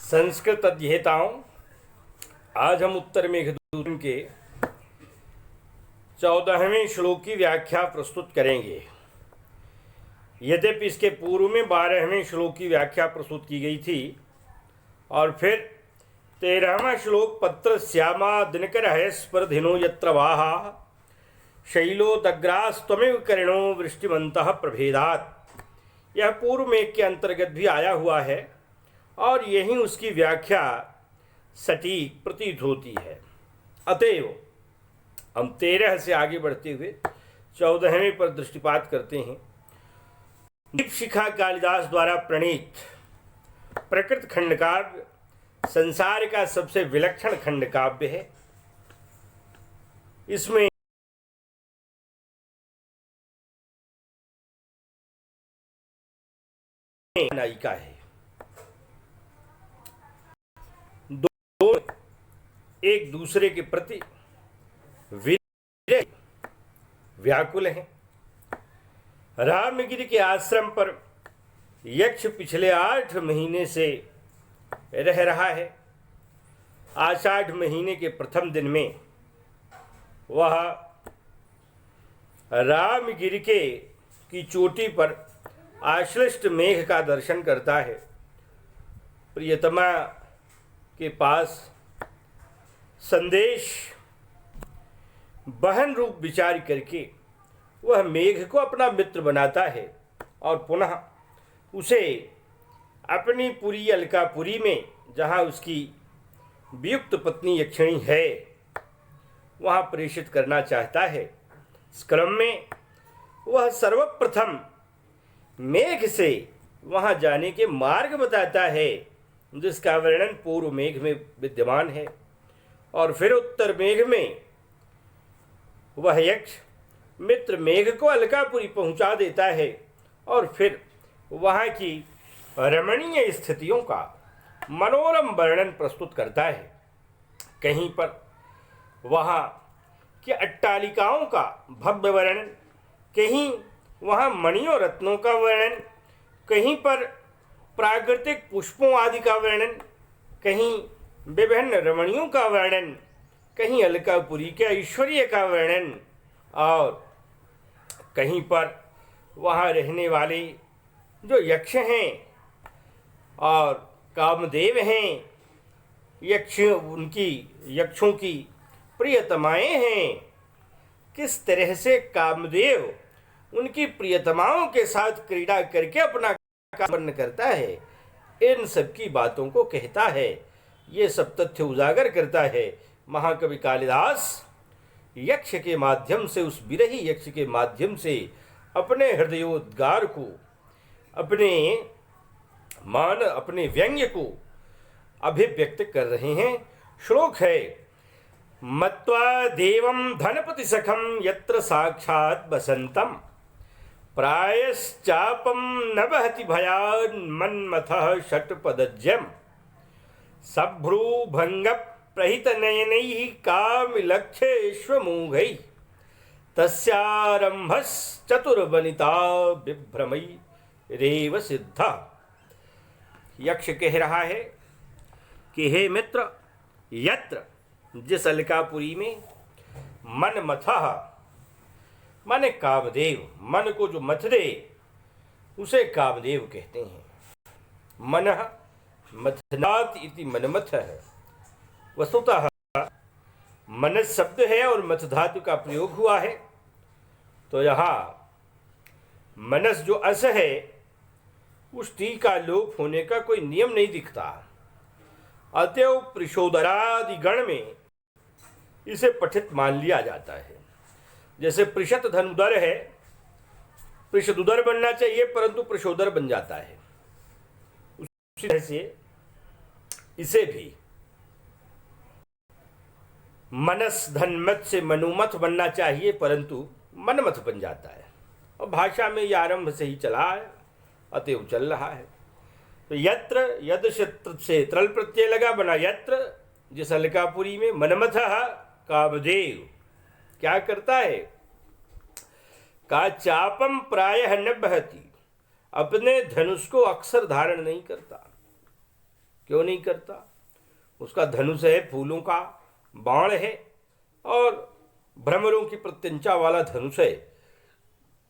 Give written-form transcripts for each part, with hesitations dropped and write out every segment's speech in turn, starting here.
संस्कृत अध्येताओं, आज हम उत्तर मेघदूतम के 14वें श्लोक की व्याख्या प्रस्तुत करेंगे। यद्यपि इसके पूर्व में 12वें श्लोक की व्याख्या प्रस्तुत की गई थी और फिर 13वां श्लोक पत्र श्यामा दिनकर स्पर्धिनो यत्र वाहा शैलोदग्रास्तमेव करिणो वृष्टिमंतः प्रभेदात, यह पूर्व मेघ के अंतर्गत भी आया हुआ है और यही उसकी व्याख्या सटीक प्रतीत होती है। अतएव हम 13 से आगे बढ़ते हुए 14वें पर दृष्टिपात करते हैं। दीपशिखा कालिदास द्वारा प्रणीत प्रकृत खंड काव्य संसार का सबसे विलक्षण खंड काव्य है। इसमें नायिका है, दो एक दूसरे के प्रति व्याकुल हैं। रामगिरी के आश्रम पर यक्ष पिछले 8 महीने से रह रहा है। आषाढ़ महीने के प्रथम दिन में वह रामगिरी की चोटी पर आश्लिष्ट मेघ का दर्शन करता है। प्रियतमा के पास संदेश बहन रूप विचार करके वह मेघ को अपना मित्र बनाता है और पुनः उसे अपनी पुरी अलकापुरी में, जहाँ उसकी वियुक्त पत्नी यक्षिणी है, वहाँ प्रेषित करना चाहता है। इस क्रम में वह सर्वप्रथम मेघ से वहाँ जाने के मार्ग बताता है, जिसका वर्णन पूर्व मेघ में विद्यमान है। और फिर उत्तर मेघ में वह यक्ष मित्र मेघ को अलकापुरी पहुँचा देता है और फिर वहाँ की रमणीय स्थितियों का मनोरम वर्णन प्रस्तुत करता है। कहीं पर वहाँ के अट्टालिकाओं का भव्य वर्णन, कहीं वहाँ मणियों रत्नों का वर्णन, कहीं पर प्राकृतिक पुष्पों आदि का वर्णन, कहीं विभिन्न रमणियों का वर्णन, कहीं अलकापुरी के ऐश्वर्य का वर्णन और कहीं पर वहाँ रहने वाले जो यक्ष हैं और कामदेव हैं, यक्षों की प्रियतमाएं हैं, किस तरह से कामदेव उनकी प्रियतमाओं के साथ क्रीड़ा करके अपना काम करता है, इन सब की बातों को कहता है। ये सब तथ्य उजागर करता है महाकवि कालिदास यक्ष के माध्यम से, उस विरही यक्ष के माध्यम से अपने हृदयोद्गार को, अपने व्यंग्य को अभिव्यक्त कर रहे हैं। श्लोक है, मत्वा देवं धनपति सखम यत्र साक्षात् बसंतम प्रायश्चापम न बहति भयान् मन्मथः षट्पदज्यम सभ्रूभंग प्रहित नयनैः कामिलक्ष्येष्वमूघैः तस्यारंभश्चतुर्वनिता बिभ्रमैरेव सिद्धा। यक्ष कह रहा है कि हे मित्र, यत्र, जिस अलकापुरी में मनमथः, माने कामदेव, मन को जो मथ दे उसे कामदेव कहते हैं। मनः मथनात् इति मनमथ है। वस्तुतः मनस शब्द है और मथ धातु का प्रयोग हुआ है, तो यहाँ मनस जो अस है उस टी का लोप होने का कोई नियम नहीं दिखता। अतएव पृषोदरादि गण में इसे पठित मान लिया जाता है। जैसे पृषत धनुदर है, पृषदुदर बनना चाहिए परंतु पृषोदर बन जाता है, उसी तरह से इसे भी मनस धनमत से मनुमथ बनना चाहिए परंतु मनमथ बन जाता है। और भाषा में यह आरंभ से ही चला है, अतएव चल रहा है। तो यत्र, यद से त्रल प्रत्यय लगा, बना यत्र। जिस अलकापुरी में मनमथः कामदेव क्या करता है, का चापम प्रायः न बहति, अपने धनुष को अक्सर धारण नहीं करता। क्यों नहीं करता? उसका धनुष है, फूलों का बाण है और भ्रमरों की प्रत्यंचा वाला धनुष है,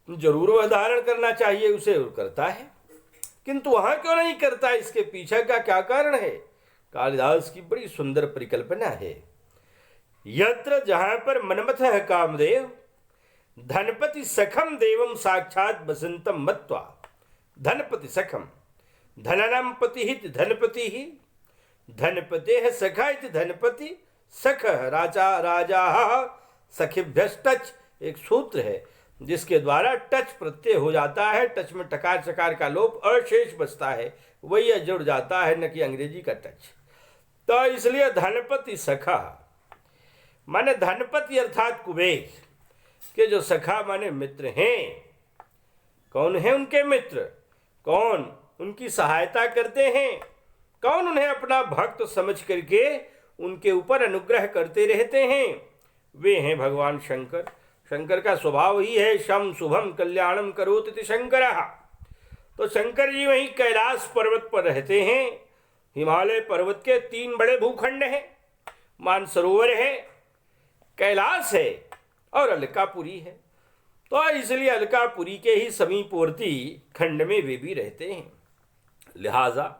जरूर वह धारण करना चाहिए उसे, और करता है। किंतु वहां क्यों नहीं करता? इसके पीछे का क्या कारण है? कालिदास की बड़ी सुंदर परिकल्पना है। यत्र, जहां पर मनमथ है कामदेव, धनपति सखम देवम साक्षात बसंतम मत्वा। धनपति सखम, धननम पति हित धनपति ही, धनपते है सखा इति धनपति सख। राजा राजा सखिभ्यस्तच एक सूत्र है जिसके द्वारा टच प्रत्यय हो जाता है। टच में टकार चकार का लोप अशेष बचता है, वही जुड़ जाता है, न कि अंग्रेजी का टच। तो इसलिए धनपति सखा माने धनपति अर्थात कुबेर के जो सखा माने मित्र हैं। कौन है उनके मित्र? कौन उनकी सहायता करते हैं? कौन उन्हें अपना भक्त समझ करके उनके ऊपर अनुग्रह करते रहते हैं? वे हैं भगवान शंकर। शंकर का स्वभाव ही है शम शुभम कल्याणम करोति इति शंकरः। तो शंकर जी वहीं कैलाश पर्वत पर रहते हैं। हिमालय पर्वत के 3 बड़े भूखंड हैं, मानसरोवर है, कैलाश है और अलकापुरी है। तो इसलिए अलकापुरी के ही समीपवर्ती खंड में वे भी रहते हैं, लिहाजा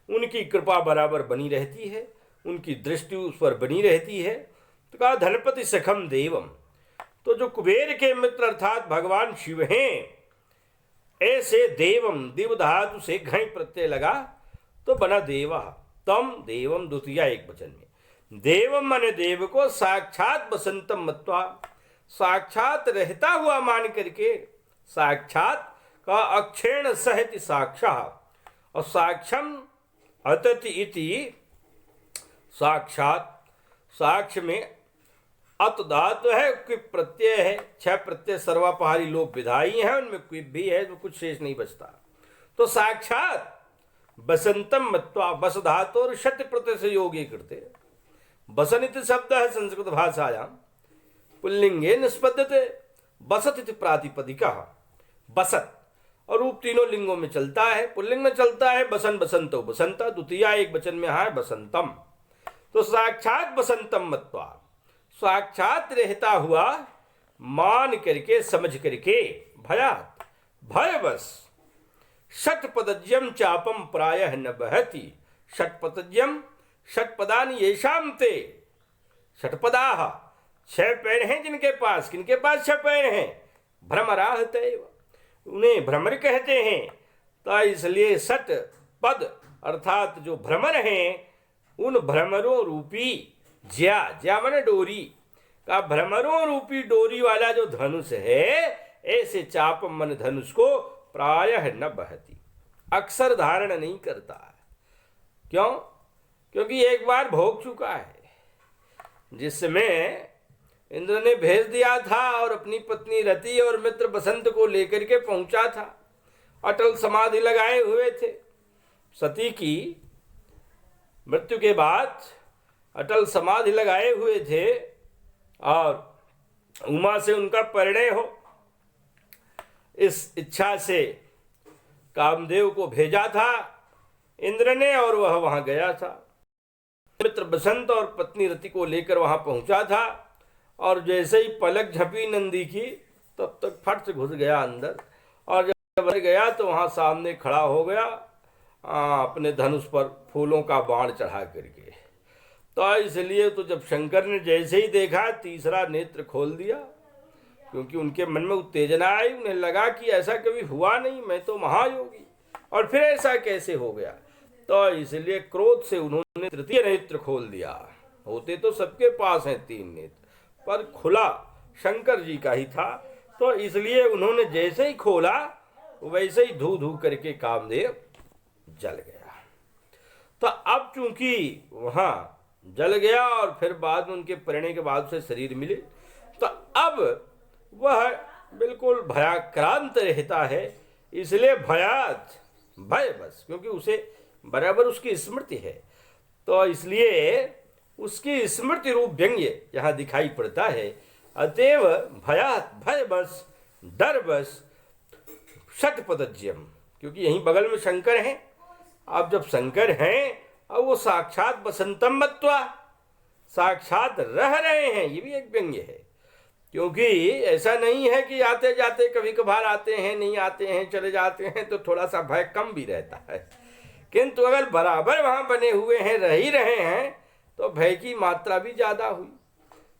उनकी कृपा बराबर बनी रहती है, उनकी दृष्टि उस पर बनी रहती है। तो कहा धनपति सखम देवम, तो जो कुबेर के मित्र अर्थात भगवान शिव हैं, ऐसे देवम, दिव धातु से घई प्रत्यय लगा तो बना देवा। तम देवम द्वितीया एक वचन में, देवम माने देव को साक्षात बसंतम मत्वा, साक्षात रहता हुआ मान करके, साक्षात का अक्षेण सहति साक्षा और साक्षम अतति इति साक्षात। साक्ष में अत धातु है, क्विप प्रत्यय है, 6 प्रत्यय सर्वापहारी लोप विधाई है, उनमें क्विप भी है, तो कुछ शेष नहीं बचता। तो साक्षात बसंतम मत्वा, बस धातु और शत प्रत्यय से योगी करते। बसन इति शब्द है संस्कृत भाषायां पुल्लिंगे निष्पद्यते, बसत इति प्रातिपदिकः। बसत और रूप तीनों लिंगों में चलता है। पुल्लिंग में चलता है बसन बसंतो बसंता, द्वितीया एक वचन में है बसंतम। तो साक्षात बसंतम मत्वा, साक्षात रहता हुआ मान करके, समझ करके, भयात भय बस, षटपदज्यम चापम प्रायः न बहति। षटपदज्यम, षटपदानि येषां ते, षटपदाः 6 पैर हैं जिनके पास। किनके पास 6 पैर हैं? भ्रमराः तैव, उन्हें भ्रमर कहते हैं। तो इसलिए षट पद अर्थात जो भ्रमर हैं, उन भ्रमरों रूपी ज्या, ज्या माने डोरी का, भ्रमरों रूपी डोरी वाला जो धनुष है, ऐसे चाप मन धनुष को प्रायः न बहती, अक्सर धारण नहीं करता है। क्यों? क्योंकि एक बार भोग चुका है, जिसमें इंद्र ने भेज दिया था और अपनी पत्नी रति और मित्र बसंत को लेकर के पहुंचा था। अटल समाधि लगाए हुए थे। सती की मृत्यु के बाद अटल समाधि लगाए हुए थे और उमा से उनका परिणय हो, इस इच्छा से कामदेव को भेजा था इंद्र ने, और वह वहां गया था। मित्र बसंत और पत्नी रति को लेकर वहां पहुंचा था, और जैसे ही पलक झपी नंदी की, तब तक फट से घुस गया अंदर, और जब गया तो वहां सामने खड़ा हो गया अपने धनुष पर फूलों का बाण चढ़ा करके। तो इसलिए तो जब शंकर ने जैसे ही देखा, तीसरा नेत्र खोल दिया, क्योंकि उनके मन में उत्तेजना आई। उन्हें लगा कि ऐसा कभी हुआ नहीं, मैं तो महायोगी, और फिर ऐसा कैसे हो गया। तो इसलिए क्रोध से उन्होंने तृतीय नेत्र खोल दिया। होते तो सबके पास हैं 3 नेत्र, पर खुला शंकर जी का ही था। तो इसलिए उन्होंने जैसे ही खोला, वैसे ही धू धू करके कामदेव जल गया। तो अब चूंकि वहां जल गया और फिर बाद में उनके परिणय के बाद से शरीर मिले, तो अब वह बिल्कुल भयाक्रांत रहता है। इसलिए भयात भय बस, क्योंकि उसे बराबर उसकी स्मृति है। तो इसलिए उसकी स्मृति रूप व्यंग्य यहाँ दिखाई पड़ता है। अतएव भयात भय बस, डर बस, षटपदज्यम, क्योंकि यहीं बगल में शंकर हैं। अब जब शंकर हैं और वो साक्षात बसंतम मत्वा, साक्षात रह रहे हैं। ये भी एक व्यंग्य है, क्योंकि ऐसा नहीं है कि आते जाते कभी कभार आते हैं, नहीं आते हैं, चले जाते हैं, तो थोड़ा सा भय कम भी रहता है। किंतु अगर बराबर वहां बने हुए हैं, रह ही रहे हैं, तो भय की मात्रा भी ज्यादा हुई।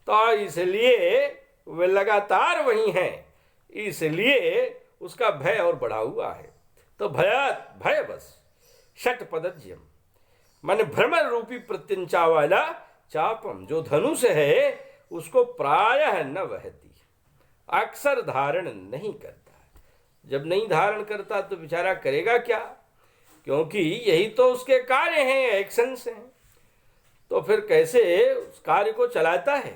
तो इसलिए वे लगातार वही हैं, इसलिए उसका भय और बढ़ा हुआ है। तो भय बस षटपदज्यम, माने भ्रमर रूपी प्रत्यंचा वाला चापम, जो धनुष है उसको प्रायः न वहती, अक्सर धारण नहीं करता। जब नहीं धारण करता तो बेचारा करेगा क्या, क्योंकि यही तो उसके कार्य हैं, एक्शंस हैं। तो फिर कैसे उस कार्य को चलाता है?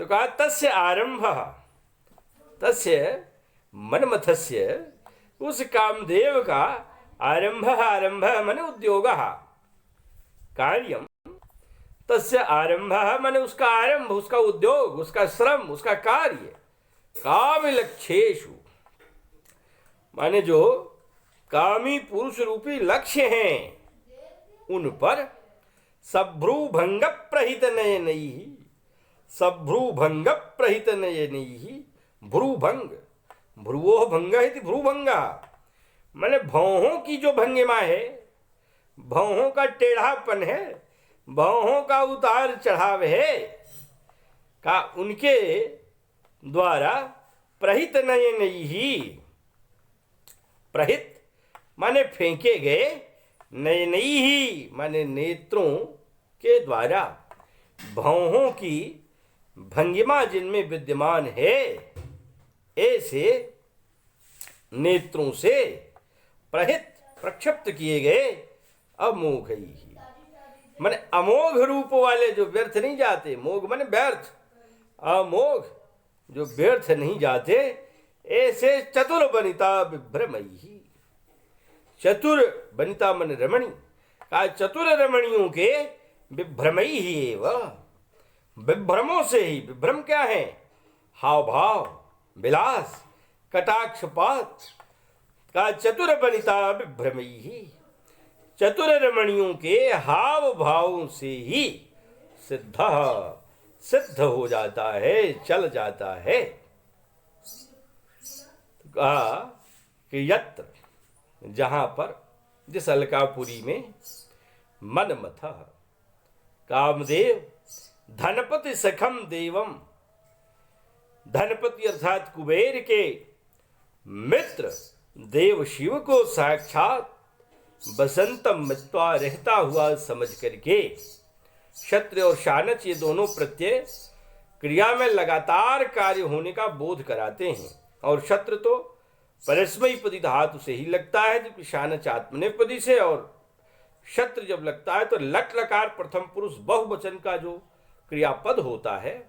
तो कहा तस्य आरंभ, तस्य मनमथस्य, उस कामदेव का आरंभ मन उद्योग, कार्यम तस्य आरंभ माने उसका आरंभ, उसका उद्योग, उसका श्रम, उसका कार्य, काम लक्ष्येषु, माने जो कामी पुरुष रूपी लक्ष्य हैं उन पर सभ्रूभंग प्रहित नयनैः, सभ्रूभंग प्रहित नयनैः, भ्रूभंग, भ्रुवोः भंग इति भ्रूभंगा, माने भौहों की जो भंगिमा है, भौहों का टेढ़ापन है, भौहों का उतार चढ़ाव है, का उनके द्वारा प्रहित नयनैः, प्रहित माने फेंके गए, नयनैः माने नेत्रों के द्वारा, भौहों की भंगिमा जिनमें विद्यमान है, ऐसे नेत्रों से प्रहित प्रक्षिप्त किए गए अमोघ ही, माने अमोघ रूप वाले जो व्यर्थ नहीं जाते, मोघ माने व्यर्थ, अमोघ जो व्यर्थ नहीं जाते, ऐसे चतुर बनिता विभ्रमयी, चतुर बनिता मन रमणी, का चतुर रमणियों के विभ्रमयी ही एवं, विभ्रमों से ही, विभ्रम क्या है? हाव भाव, विलास, कटाक्षपात, का चतुर बनिता विभ्रमयी ही, चतुर रमणियों के हाव भावों से ही सिद्ध हो जाता है, चल जाता है। कहा कि यत्र, जहां पर, जिस अलकापुरी में, मनमथ कामदेव धनपति सखम देवम, धनपति अर्थात कुबेर के मित्र देव शिव को साक्षात बसंतम मित्वा रहता हुआ समझ करके, क्षत्रिय और शानच ये दोनों प्रत्यय क्रिया में लगातार कार्य होने का बोध कराते हैं। और क्षत्र तो परस्मयी पदी धातु से ही लगता है, जबकि शानच आत्मनेपदी से, और क्षत्र जब लगता है तो लट लकार प्रथम पुरुष बहुवचन का जो क्रियापद होता है,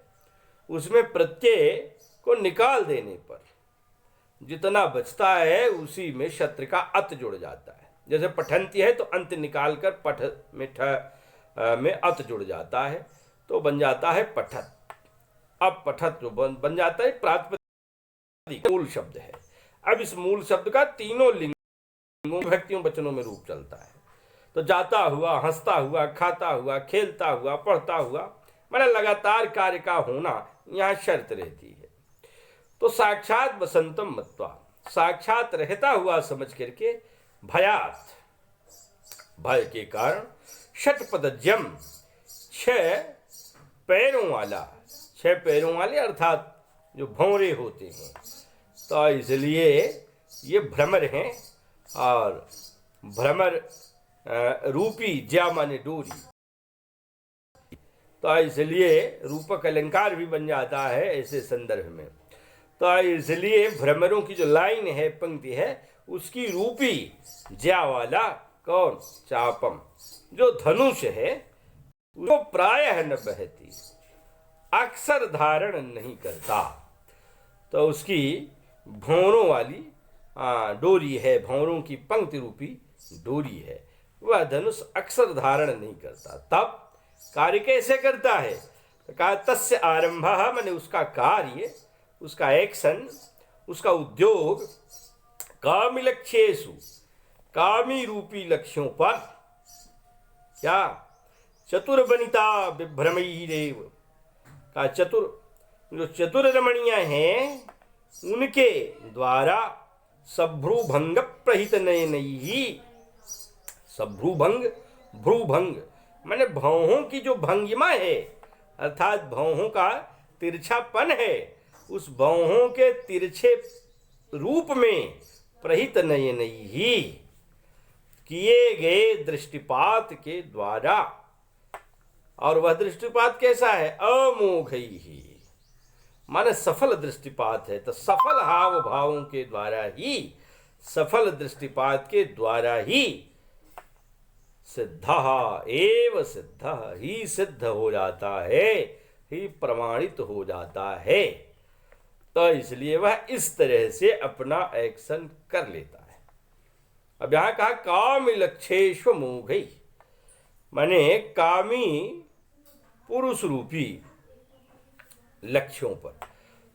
उसमें प्रत्यय को निकाल देने पर जितना बचता है उसी में क्षत्र का अत जुड़ जाता है। जैसे पठंती है तो अंत निकाल कर पठ में में अत जुड़ जाता है, तो बन जाता है पठत। अब पठत जो बन जाता है प्रातिपदिक मूल शब्द है। अब इस मूल शब्द का तीनों लिंगों, व्यक्तियों, वचनों में रूप चलता है। तो जाता हुआ, हंसता हुआ, खाता हुआ, खेलता हुआ, पढ़ता हुआ, मतलब लगातार कार्य का होना यहाँ शर्त रहती है। तो साक्षात बसंतम मत्वा, साक्षात रहता हुआ समझ करके, भयात, भय के कारण, षटपदज्यम, 6 पैरों वाला, 6 पैरों वाले अर्थात जो भौरे होते हैं, तो इसलिए ये भ्रमर हैं। और भ्रमर रूपी ज्या माने डोरी, तो इसलिए रूपक अलंकार भी बन जाता है ऐसे संदर्भ में। तो इसलिए भ्रमरों की जो लाइन है, पंक्ति है, उसकी रूपी ज्या वाला कौन? चापम, जो धनुष है, वो प्रायः न बहती, अक्सर धारण नहीं करता। तो उसकी भौरों वाली डोरी है, भौरों की पंक्ति रूपी डोरी है, वह धनुष अक्सर धारण नहीं करता। तब कार्य कैसे करता है? तो कहा तस्य आरंभ, माने उसका कार्य, उसका एक्शन, उसका उद्योग, कामी लक्ष्येषु, कामी रूपी लक्ष्यों पर, क्या चतुर बनिता विभ्रमैरेव का चतुर, जो चतुर रमणियां हैं उनके द्वारा सभ्रूभंग प्रहित नयनैहि, सभ्रूभंग, भ्रूभंग माने भौहों की जो भंगिमा है अर्थात भौहों का तिरछापन है, उस भौहों के तिरछे रूप में प्रहित नयनैहि किए गए दृष्टिपात के द्वारा। और वह दृष्टिपात कैसा है? अमोघैहि माने सफल दृष्टिपात है। तो सफल हाव भावों के द्वारा ही, सफल दृष्टिपात के द्वारा ही सिद्ध एव सिद्ध ही सिद्ध हो जाता है, ही प्रमाणित हो जाता है। तो इसलिए वह इस तरह से अपना एक्शन कर लेता है। अब यहां कहा कामी लक्ष्येष्व मोघै माने कामी पुरुष रूपी लक्ष्यों पर।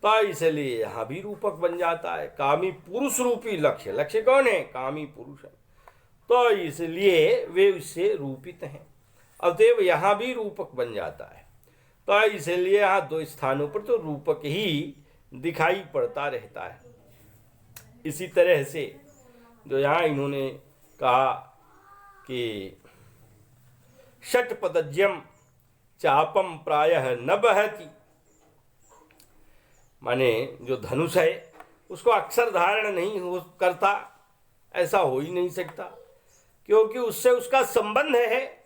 तो इसलिए यहां भी रूपक बन जाता है। कामी पुरुष रूपी लक्ष्य, लक्ष्य कौन है? कामी पुरुष है। तो इसलिए वे उससे रूपित हैं, अतएव यहां भी रूपक बन जाता है। तो इसलिए यहां दो स्थानों पर तो रूपक ही दिखाई पड़ता रहता है। इसी तरह से जो यहां इन्होंने कहा कि षट्पदज्यम चापम प्रायः न बहति माने जो धनुष है उसको अक्षर धारण नहीं हो करता, ऐसा हो ही नहीं सकता, क्योंकि उससे उसका संबंध है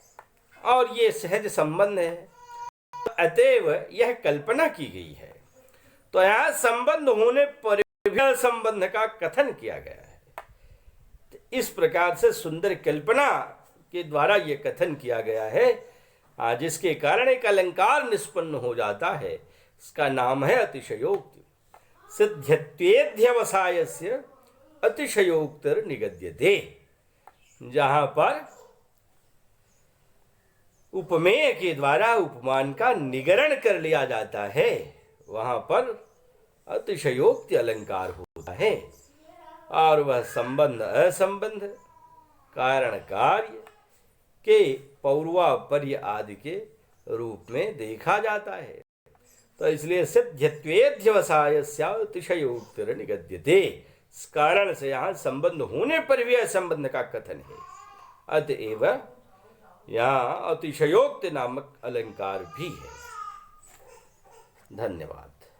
और ये सहज संबंध है। अतएव यह कल्पना की गई है। तो यहां संबंध होने पर संबंध का कथन किया गया है। तो इस प्रकार से सुंदर कल्पना के द्वारा यह कथन किया गया है, जिसके कारण एक अलंकार निष्पन्न हो जाता है। इसका नाम है अतिशयोक्ति। सिद्ध्यत्वेध्यवसायस्य अतिशयोक्तिर निगद्यते। जहां पर उपमेय के द्वारा उपमान का निगरण कर लिया जाता है, वहां पर अतिशयोक्ति अलंकार होता है। और वह संबंध असंबंध, कारण कार्य के पौर्वापर्य आदि के रूप में देखा जाता है। तो इसलिए सिद्ध्यत्वेध्यवसायस्य अतिशयोक्तिर निगद्यते, इस कारण से यहाँ संबंध होने पर भी असंबंध का कथन है। अतएव यहाँ अतिशयोक्ति नामक अलंकार भी है। धन्यवाद।